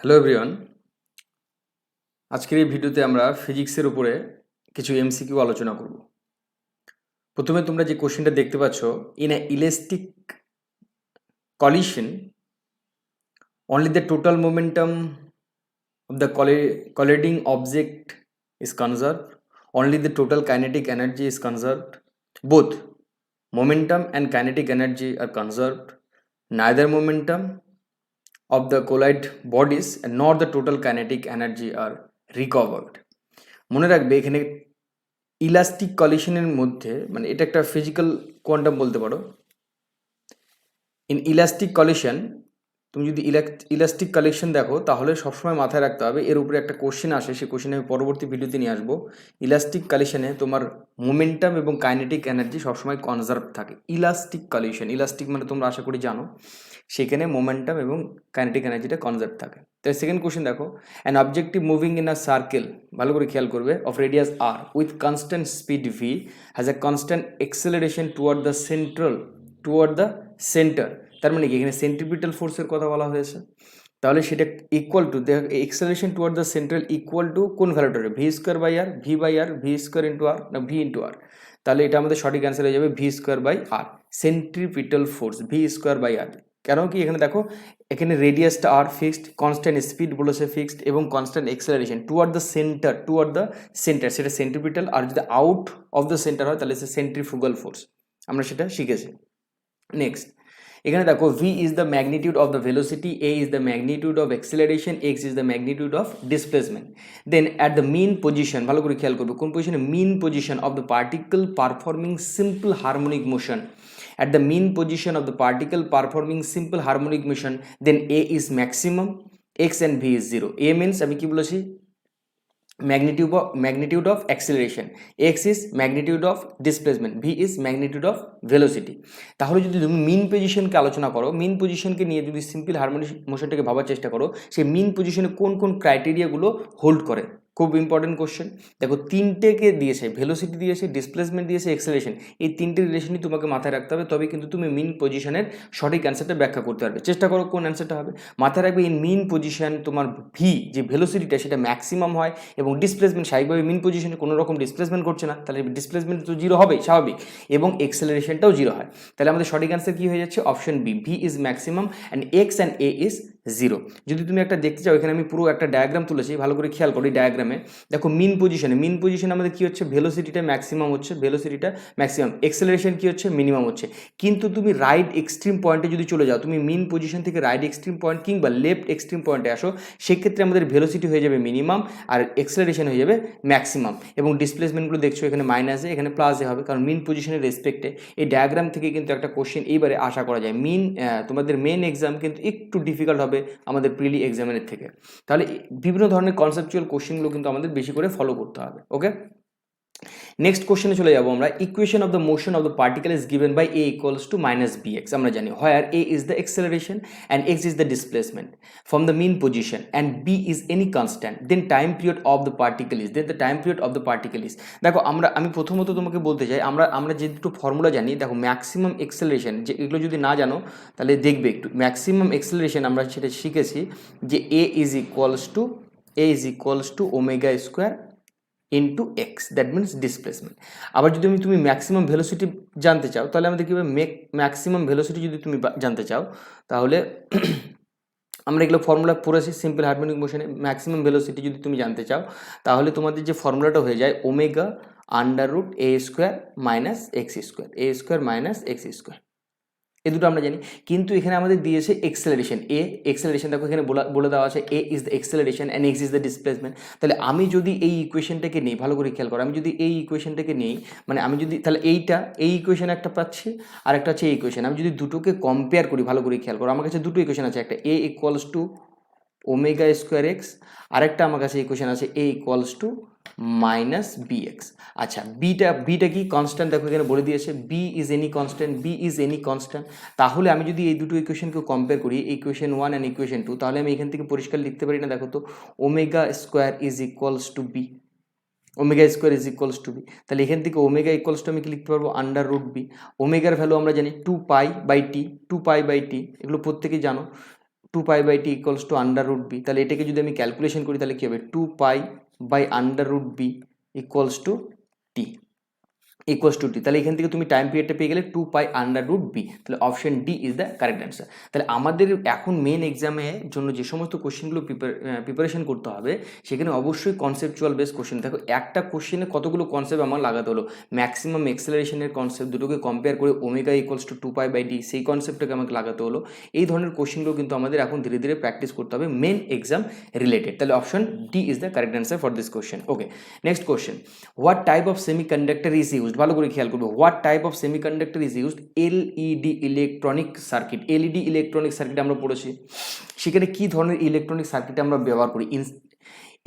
Hello everyone, আজকের এই ভিডিওতে আমরা ফিজিক্সের উপরে কিছু এমসিকিউ আলোচনা করব। প্রথমে তোমরা যে কোশ্চেনটা দেখতে পাচ্ছ, in a elastic collision only the total momentum of the colliding object is conserved, only the total kinetic energy is conserved, both momentum and kinetic energy are conserved, neither momentum of the collide bodies and nor the total kinetic energy are recovered. মনে রাখবে এখানে elastic কলিশনের মধ্যে মানে এটা একটা physical quantum বলতে পারো। In elastic collision তুমি যদি ইলাস্টিক কালেকশন দেখো তাহলে সবসময় মাথায় রাখতে হবে এর উপরে একটা কোশ্চেন আসে, সেই কোশ্চেন আমি পরবর্তী ভিডিওতে নিয়ে আসবো। ইলাস্টিক কালেকশনে তোমার মোমেন্টাম এবং কাইনেটিক এনার্জি সবসময় কনজার্ভ থাকে। ইলাস্টিক কালেকশন, ইলাস্টিক মানে তোমরা আশা করি জানো, সেখানে মোমেন্টাম এবং কাইনেটিক এনার্জিটা কনজার্ভ থাকে। তাই সেকেন্ড কোশ্চেন দেখো, an objective moving in a circle, ভালো করে খেয়াল করবে, of radius R with constant speed v has a constant acceleration toward the centre. তার মানে কি এখানে সেন্ট্রিপিটাল ফোর্সের কথা বলা হয়েছে, তাহলে সেটা equal to acceleration toward the central equal to কোন ভ্যালুটা হবে, V square by R, V by R, V square into R না ভি ইন্টু আর। তাহলে এটা আমাদের সঠিক অ্যান্সার হয়ে যাবে V square by R, centripetal force V square by R. কেন কি এখানে দেখো, এখানে রেডিয়াসটা আর ফিক্সড, কনস্ট্যান্ট স্পিড বলেছে ফিক্সড এবং constant acceleration toward the center সেটা সেন্ট্রিপিটাল, আর যদি আউট অফ দ্য সেন্টার হয় তাহলে সে সেন্ট্রিফুগাল ফোর্স, আমরা সেটা শিখেছি। নেক্সট এখানে দেখো, V is the magnitude of the velocity, A is the magnitude of acceleration, X is the magnitude of displacement. Then at the mean position, ভালো করে খেয়াল করবে কোন পজিশনে, mean position of the particle performing simple harmonic motion, at the mean position of the particle performing simple harmonic motion, then A is maximum, x and v is 0. A means আমি কি বলেছি, magnitude of acceleration, x is magnitude of displacement, v is magnitude of velocity। তাহলে যদি তুমি মিন পজিশনকে আলোচনা করো, মিন পজিশনকে নিয়ে যদি সিম্পল হারমোনিক মোশনটাকে ভাবার চেষ্টা করো, সেই মিন পজিশনে কোন কোন ক্রাইটেরিয়াগুলো হোল্ড করে, খুব ইম্পর্টেন্ট কোশ্চেন। দেখো তিনটেকে দিয়েছে, ভেলোসিটি দিয়েছে, ডিসপ্লেসমেন্ট দিয়েছে, এক্সেলারেশন, এই তিনটে রিলেশনই তোমাকে মাথায় রাখতে হবে, তবে কিন্তু তুমি মিন পজিশনের সঠিক অ্যান্সারটা ব্যাখ্যা করতে পারবে। চেষ্টা করো কোন অ্যান্সারটা হবে। মাথায় রাখবে এই মিন পজিশন তোমার ভি যে ভেলোসিটিটা সেটা ম্যাক্সিমাম হয় এবং ডিসপ্লেসমেন্ট স্বাভাবিকভাবে মিন পজিশনে কোনো রকম ডিসপ্লেসমেন্ট করছে না, তাহলে ডিসপ্লেসমেন্ট তো জিরো হবেই স্বাভাবিক, এবং এক্সেলারেশনটাও জিরো হয়। তাহলে আমাদের সঠিক অ্যান্সার কী হয়ে যাচ্ছে, option B, v is maximum and x and a is zero. যদি তুমি একটা দেখতে চাও, এখানে আমি পুরো একটা ডায়াগ্রাম তুলেছি, ভালো করে খেয়াল করো। এই ডায়াগ্রামে দেখো মিন পজিশনে আমাদের কি হচ্ছে, ভেলোসিটিটা ম্যাক্সিমাম হচ্ছে, এক্সেলারেশন কি হচ্ছে, মিনিমাম হচ্ছে। কিন্তু তুমি রাইট এক্সট্রিম পয়েন্টে যদি চলে যাও, তুমি মিন পজিশন থেকে রাইট এক্সট্রিম পয়েন্ট কিংবা লেফট এক্সট্রিম পয়েন্টে আসো, সেক্ষেত্রে আমাদের ভেলোসিটি হয়ে যাবে মিনিমাম আর এক্সেলারেশন হয়ে যাবে ম্যাক্সিমাম, এবং ডিসপ্লেসমেন্টগুলো দেখছো এখানে মাইনাসে, এখানে প্লাসে হবে, কারণ মিন পজিশনের রেসপেক্টে। এই ডায়াগ্রাম থেকে কিন্তু একটা কোশ্চেন এইবারে আশা করা যায়। তোমাদের মেন এক্সাম কিন্তু একটু ডিফিকাল্ট হবে আমাদের প্রিলি এক্সামিনের থেকে, তাহলে বিভিন্ন ধরনের কনসেপচুয়াল কোশ্চেনগুলো কিন্তু আমাদের বেশি করে ফলো করতে হবে। ওকে, নেক্সট কোশ্চেনে চলে যাবো আমরা। Equation of the motion of the particle is given by A equals to minus B X. আমরা জানি where A is the acceleration and X is the displacement from the mean position and B is any constant, then time period of the particle is, দেখো আমি প্রথমত তোমাকে বলতে চাই, আমরা যে দুটো ফর্মুলা জানি, দেখো ম্যাক্সিমাম এক্সেলারেশন, যে এগুলো যদি না জানো তাহলে দেখবে একটু। ম্যাক্সিমাম এক্সেলারেশন আমরা সেটা শিখেছি যে A is equals to omega square into X, that means displacement. আবার যদি তুমি ম্যাক্সিমাম ভেলোসিটি জানতে চাও, তাহলে আমাদের কী হবে, ম্যাক্সিমাম ভেলোসিটি যদি তুমি জানতে চাও, তাহলে আমরা এগুলো ফর্মুলা পড়েছি সিম্পল হারমোনিক মোশনে। ম্যাক্সিমাম ভেলোসিটি যদি তুমি জানতে চাও, তাহলে তোমাদের যে ফর্মুলাটা হয়ে যায় ওমেগা আন্ডার রুট এ স্কোয়ার মাইনাস এক্স স্কোয়ার, এই দুটো আমরা জানি। কিন্তু এখানে আমাদের দিয়েছে এক্সেলারেশন, এক্সেলারেশন দেখো এখানে বলে দেওয়া আছে A is the acceleration and X is the displacement. তাহলে আমি যদি এই ইকুয়েশনটাকে নিই, ভালো করে খেয়াল করো, আমি যদি এই ইকুয়েশনটাকে নিই, মানে আমি যদি তাহলে এই ইকুয়েশন একটা পাচ্ছি আর একটা হচ্ছে এই ইকুয়েশন, আমি যদি দুটোকে কম্পেয়ার করি, ভালো করে খেয়াল করো, আমার কাছে দুটো ইকুয়েশন আছে, একটা A equals to omega square X, আরেকটা আমার কাছে ইকুয়েশন আছে A equals to minus B X. আচ্ছা, বিটা কি কনস্ট্যান্ট, দেখো এখানে বলে দিয়েছে বি ইজ এনি কনস্ট্যান্ট। তাহলে আমি যদি এই দুটো ইকুয়েশনকে কম্পেয়ার করি, ইকুয়েশন 1 অ্যান্ড ইকুয়েশন 2, তাহলে আমি এখান থেকে পরিষ্কার লিখতে পারি না, দেখো তো, omega square is equals to B, তাহলে এখান থেকে ওমেগা ইকুয়ালস টু আমি কি লিখতে পারবো, আন্ডার রুট বি। ওমেগার ভ্যালু আমরা জানি 2 পাই বাই টি, এগুলো প্রত্যেকেই জানো। Two pi by T equals to under root B. তাহলে এটাকে যদি আমি ক্যালকুলেশন করি তাহলে কী হবে, two pi by under root B equals to T equals to T. তাহলে এখান থেকে তুমি টাইম পিরিয়ডটা পেয়ে গেলে two pi under root B. তাহলে option D is the correct answer. তাহলে আমাদের এখন মেন এক্সামের জন্য যে সমস্ত কোশ্চেনগুলো প্রিপারেশন করতে হবে সেখানে অবশ্যই কনসেপচুয়াল বেস কোশ্চেন। দেখো একটা কোশ্চেনে কতগুলো কনসেপ্ট আমার লাগাতে হলো, ম্যাক্সিমাম এক্সেলারেশনের কনসেপ্ট দুটোকে কম্পেয়ার করে omega equals to two pi by D সেই কনসেপ্টটাকে আমাকে লাগাতে হলো। এই ধরনের কোশ্চেনগুলো কিন্তু আমাদের এখন ধীরে ধীরে প্র্যাকটিস করতে হবে মেন এক্সাম রিলেটেড। তাহলে option D is the correct answer for this question. Okay, next question, what type of semiconductor is used, ভালো করে খেয়াল করবে, what type of semiconductor is used, LED electronic circuit. LED electronic circuit আমরা পড়েছি, সেখানে কি ধরনের ইলেকট্রনিক সার্কিট আমরা ব্যবহার করি,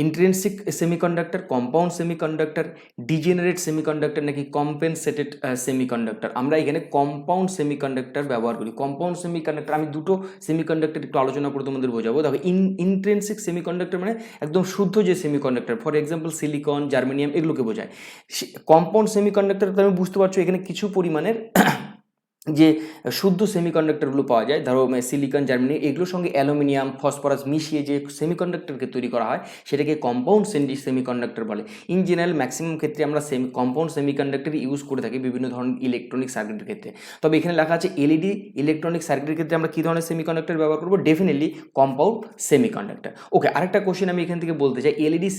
intrinsic semiconductor, compound semiconductor, degenerate semiconductor নাকি কম্পেনসেটেড সেমিকন্ডাক্টর। আমরা এখানে কম্পাউন্ড সেমিকন্ডাক্টর ব্যবহার করি। কম্পাউন্ড সেমিকন্ডাক্টর আমি দুটো সেমিকন্ডাক্টর একটু আলোচনা করে তোমাদের বোঝাবো। দেখো ইন্ট্রিনসিক সেমিকন্ডাক্টর মানে একদম শুদ্ধ যে semiconductor, for example silicon, germanium, এগুলোকে বোঝায়। কম্পাউন্ড সেমিকন্ডাক্টর তুমি বুঝতে পারছো এখানে কিছু পরিমাণের যে শুদ্ধ সেমিকন্ডাক্টরগুলো পাওয়া যায়, ধরো সিলিকন, জার্মানি, এগুলোর সঙ্গে অ্যালুমিনিয়াম, ফসফরাস মিশিয়ে যে সেমিকন্ডাক্টরকে তৈরি করা হয় সেটাকে কম্পাউন্ড সেমিকন্ডাক্টর বলে। ইন জেনারেল ম্যাক্সিমাম ক্ষেত্রে আমরা কম্পাউন্ড সেমিকন্ডাক্টর ইউজ করে থাকি বিভিন্ন ধরনের ইলেকট্রনিক সার্কিটের ক্ষেত্রে। তবে এখানে লেখা আছে এলইডি ইলেকট্রনিক সার্কিটের ক্ষেত্রে আমরা কী ধরনের সেমিকন্ডাক্টর ব্যবহার করবো, ডেফিনেটলি কম্পাউন্ড সেমিকন্ডাক্টর। ওকে, আরেকটা কোশ্চেন আমি এখান থেকে বলতে চাই, এলইডি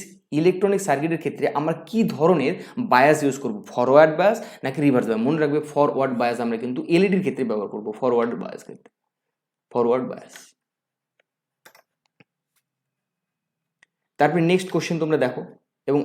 ইলেকট্রনিক সার্কিটের ক্ষেত্রে আমরা কী ধরনের বায়াস ইউজ করবো, ফরওয়ার্ড বায়াস নাকি রিভার্স বায়াস। মনে রাখবে ফরওয়ার্ড বায়াস আমরা কিন্তু এলইডির ক্ষেত্রে ব্যবহার করবো, ফরওয়ার্ড বায়াস ক্ষেত্রে, ফরওয়ার্ড বায়াস। তারপরে নেক্সট কোশ্চেন তোমরা দেখো এবং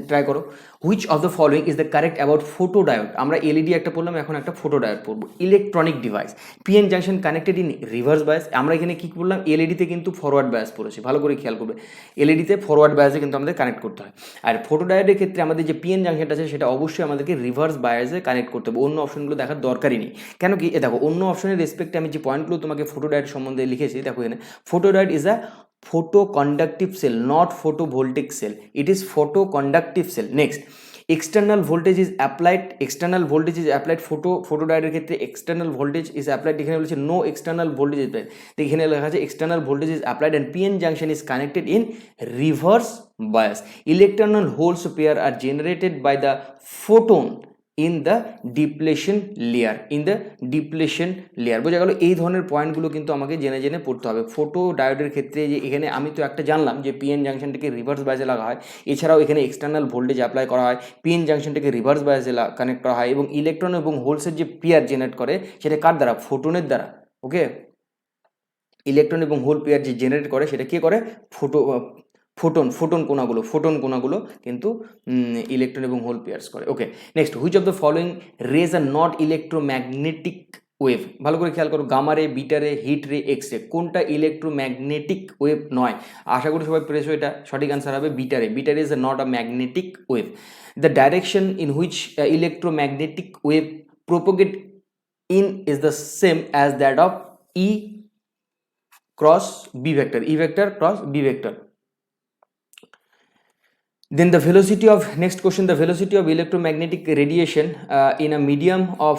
ট্রাই করো, which of the following is the correct about photodiode. আমরা এলইডি একটা পড়লাম, এখন একটা ফোটোডায়োড পড়বো। Electronic device, PN junction connected in reverse bias. আমরা এখানে কি বললাম, এলইডিতে কিন্তু ফরওয়ার্ড বায়াস পড়েছি, ভালো করে খেয়াল করবে, এলইডিতে ফরওয়ার্ড বায়াসে কিন্তু আমাদের কানেক্ট করতে হয়। আর ফোটোডায়োডের ক্ষেত্রে আমাদের যে পিএন জাংশনটা আছে সেটা অবশ্যই আমাদেরকে রিভার্স বায়াসে কানেক্ট করতে হবে, অন্য অপশনগুলো দেখার দরকারই নেই। কেন কি, দেখো অন্য অপশনের রেসপেক্টে আমি যে পয়েন্টগুলো তোমাকে ফোটোডায়োড সম্বন্ধে লিখেছি, দেখো এখানে photodiode is a photoconductive cell, not photovoltaic cell. It is photoconductive cell. Next, external voltage is applied, photodiode ক্ষেত্রে external voltage is applied, এখানে বলেছে no external voltage is applied, এখানে লেখা আছে external voltage is applied and PN junction is connected in reverse bias. Electronal holes pair are generated by the photon in the depletion layer, বোঝা গেল। এই ধরনের পয়েন্টগুলো কিন্তু আমাকে জেনে জেনে পড়তে হবে। ফোটো ডায়োডের ক্ষেত্রে যে এখানে আমি তো একটা জানলাম যে পিএন জাংশনটাকে রিভার্স বায়াসে লাগা হয়, এছাড়াও এখানে এক্সটার্নাল ভোল্টেজ অ্যাপ্লাই করা হয়, পিএন জাংশনটাকে রিভার্স বায়াসে কানেক্ট করা হয় এবং ইলেকট্রন এবং হোলসের যে পেয়ার জেনারেট করে সেটা কার দ্বারা, ফোটনের দ্বারা। ওকে, ইলেকট্রন এবং হোল পেয়ার যে জেনারেট করে সেটা কে করে, ফোটন কোনাগুলো কিন্তু ইলেকট্রন এবং হোল পেয়ার্স করে। Okay, next, which of the following rays are not electromagnetic wave. ভালো করে খেয়াল করো, গামা রে, বিটা রে, হিট রে, এক্স রে, কোনটা ইলেকট্রোম্যাগনেটিক ওয়েভ নয়। আশা করি সবাই পেরেছো, এটা সঠিক আনসার হবে beta ray. Beta ray is not a magnetic wave. The direction in which electromagnetic wave propagate in is the same as that of E cross B vector, E vector cross B vector. Then the velocity of, next question, the velocity of electromagnetic radiation in a medium of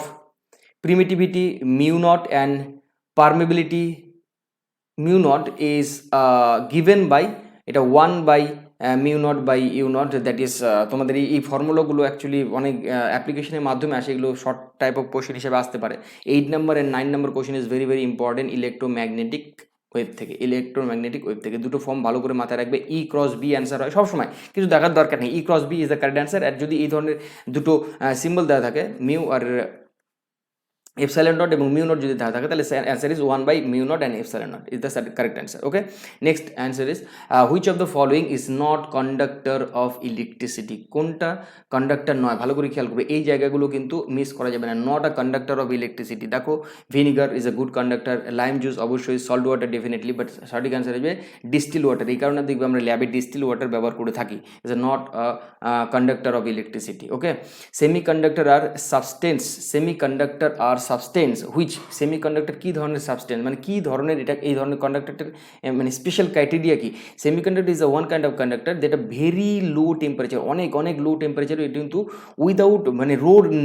permittivity mu naught and permeability mu naught is given by এটা 1 by mu naught by u naught, that is তোমাদের এই ফর্মুলাগুলো actually অনেক অ্যাপ্লিকেশনের মাধ্যমে আসে, এগুলো short type of question হিসেবে আসতে পারে। 8 নম্বর অ্যান্ড 9 নম্বর question is very very important electromagnetic wave থেকে। দুটো ফর্ম ভালো করে মাথায় রাখবে, ই ক্রস বি অ্যান্সার হয় সবসময়, কিছু দেখার দরকার নেই, E cross B is the correct answer. আর যদি এই ধরনের দুটো সিম্বল দেওয়া থাকে, মিউ আর এপসাইলন নট এবং মিউ নট যদি দেওয়া থাকে, তাহলে answer is 1 by mu naught and epsilon naught is the correct answer. Okay, next answer is which of the following is not conductor of electricity, কোনটা conductor নয়। ভালো করে খেয়াল করবে, এই জায়গাগুলো কিন্তু মিস করা যাবে না। Not a conductor of electricity, দেখো vinegar is a good conductor, lime juice অবশ্যই, সল্ট ওয়াটার ডেফিনেটলি, বাট সঠিক অ্যান্সার হবে ডিস্টিল ওয়াটার। এই কারণে দেখবে আমরা ল্যাবে ডিস্টিল ওয়াটার ব্যবহার করে থাকি, is a not conductor of electricity. Okay, semiconductor are substance which semiconductor কী ধরনের সাবস্টেন্স মানে কী ধরনের এটা এই ধরনের কন্ডাক্টরের মানে স্পেশাল ক্রাইটেরিয়া কি semiconductor is a one kind of conductor যেটা ভেরি লো টেম্পারেচার অনেক অনেক লো টেম্পারেচার এটা কিন্তু উইদাউট মানে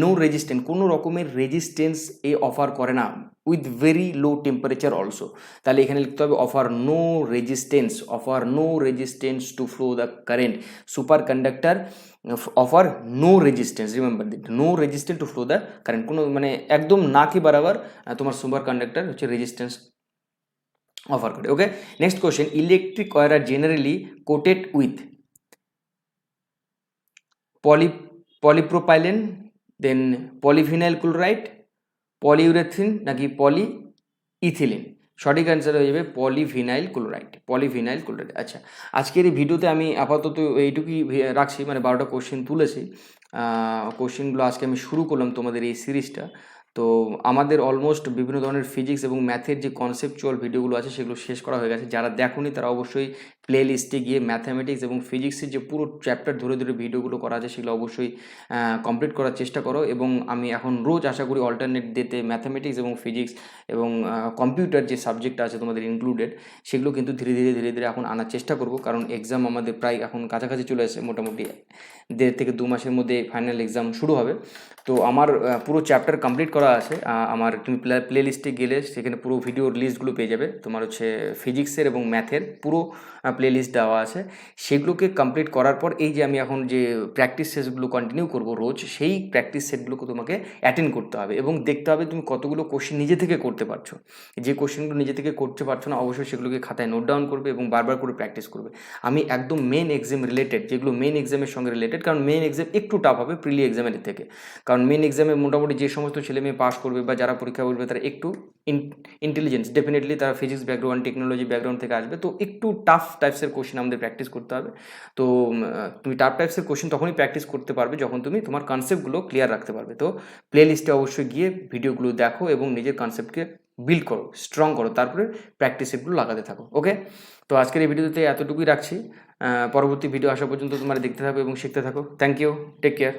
নো রেজিস্ট্যান্স কোনো রকমের রেজিস্ট্যান্স এ অফার করে না with very low temperature also তাহলে এখানে লিখতে হবে offer no resistance to flow the current super conductor offer no resistance remember that no resistance to flow the current কোনো মানে একদম না কি বরাবর তোমার সুপার কন্ডাক্টর হচ্ছে রেজিস্ট্যান্স অফার করে okay next question electric wire are generally coated with polypropylene then polyvinyl chloride polyurethane নাকি পলিইথিলিন সঠিক অ্যান্সার হয়ে যাবে পলিভিনাইল ক্লোরাইড আচ্ছা আজকের এই ভিডিওতে আমি আপাতত এইটুকুই রাখছি মানে 12টা কোশ্চেন তুলেছি কোশ্চেনগুলো আজকে আমি শুরু করলাম তোমাদের এই সিরিজটা তো আমাদের অলমোস্ট বিভিন্ন ধরনের ফিজিক্স এবং ম্যাথের যে কনসেপচুয়াল ভিডিওগুলো আছে সেগুলো শেষ করা হয়ে গেছে যারা দেখোনি তারা অবশ্যই প্লে লিস্টে গিয়ে ম্যাথামেটিক্স এবং ফিজিক্সের যে পুরো চ্যাপ্টার ধরে ধরে ভিডিওগুলো করা আছে সেগুলো অবশ্যই কমপ্লিট করার চেষ্টা করো এবং আমি এখন রোজ আশা করি অল্টারনেট ডেতে ম্যাথামেটিক্স এবং ফিজিক্স এবং কম্পিউটার যে সাবজেক্ট আছে তোমাদের ইনক্লুডেড সেগুলো কিন্তু ধীরে ধীরে এখন আনার চেষ্টা করব কারণ এক্সাম আমাদের প্রায় এখন কাছাকাছি চলে আসে মোটামুটি 1.5 থেকে 2 মাসের মধ্যে ফাইনাল এক্সাম শুরু হবে তো আমার পুরো চ্যাপ্টার কমপ্লিট করা আছে আমার তুমি প্লে লিস্টে গেলে সেখানে পুরো ভিডিওর লিস্টগুলো পেয়ে যাবে তোমার হচ্ছে ফিজিক্সের এবং ম্যাথের পুরো প্লে লিস্ট দেওয়া আছে সেগুলোকে কমপ্লিট করার পর এই যে আমি এখন যে প্র্যাকটিস সেটগুলো কন্টিনিউ করব রোজ সেই প্র্যাকটিস সেটগুলোকে তোমাকে অ্যাটেন্ড করতে হবে এবং দেখতে হবে তুমি কতগুলো কোশ্চেন নিজে থেকে করতে পারছো যে কোশ্চেনগুলো নিজে থেকে করতে পারছো না অবশ্যই সেগুলোকে খাতায় নোট ডাউন করবে এবং বারবার করে প্র্যাকটিস করবে আমি একদম মেন এক্সাম রিলেটেড যেগুলো মেন এক্সামের সঙ্গে রিলেটেড কারণ মেন এক্সাম একটু টাফ হবে প্রিলি এক্সামের থেকে কারণ মেন এক্সামে মোটামুটি যে সমস্ত ছেলে মেয়ে পাস করবে বা যারা পরীক্ষা বলবে তারা একটু ইন্টেলিজেন্স ডেফিনেটলি তারা ফিজিক্স ব্যাকগ্রাউন্ড টেকনোলজি ব্যাকগ্রাউন্ড থেকে আসবে তো একটু টাফ টাইপসের কোশ্চেন আমাদের প্র্যাকটিস করতে হবে তো তুমি টাফ টাইপসের কোশ্চেন তখনই প্র্যাকটিস করতে পারবে যখন তুমি তোমার কনসেপ্টগুলো ক্লিয়ার রাখতে পারবে তো প্লে লিস্টে অবশ্যই গিয়ে ভিডিওগুলো দেখো এবং নিজের কনসেপ্টকে বিল্ড করো স্ট্রং করো তারপরে প্র্যাকটিস সেটগুলো লাগাতে থাকো ওকে তো আজকের এই ভিডিওতে এতটুকুই রাখছি পরবর্তী ভিডিও আসা পর্যন্ত তোমরা দেখতে থাকো এবং শিখতে থাকো থ্যাংক ইউ টেক কেয়ার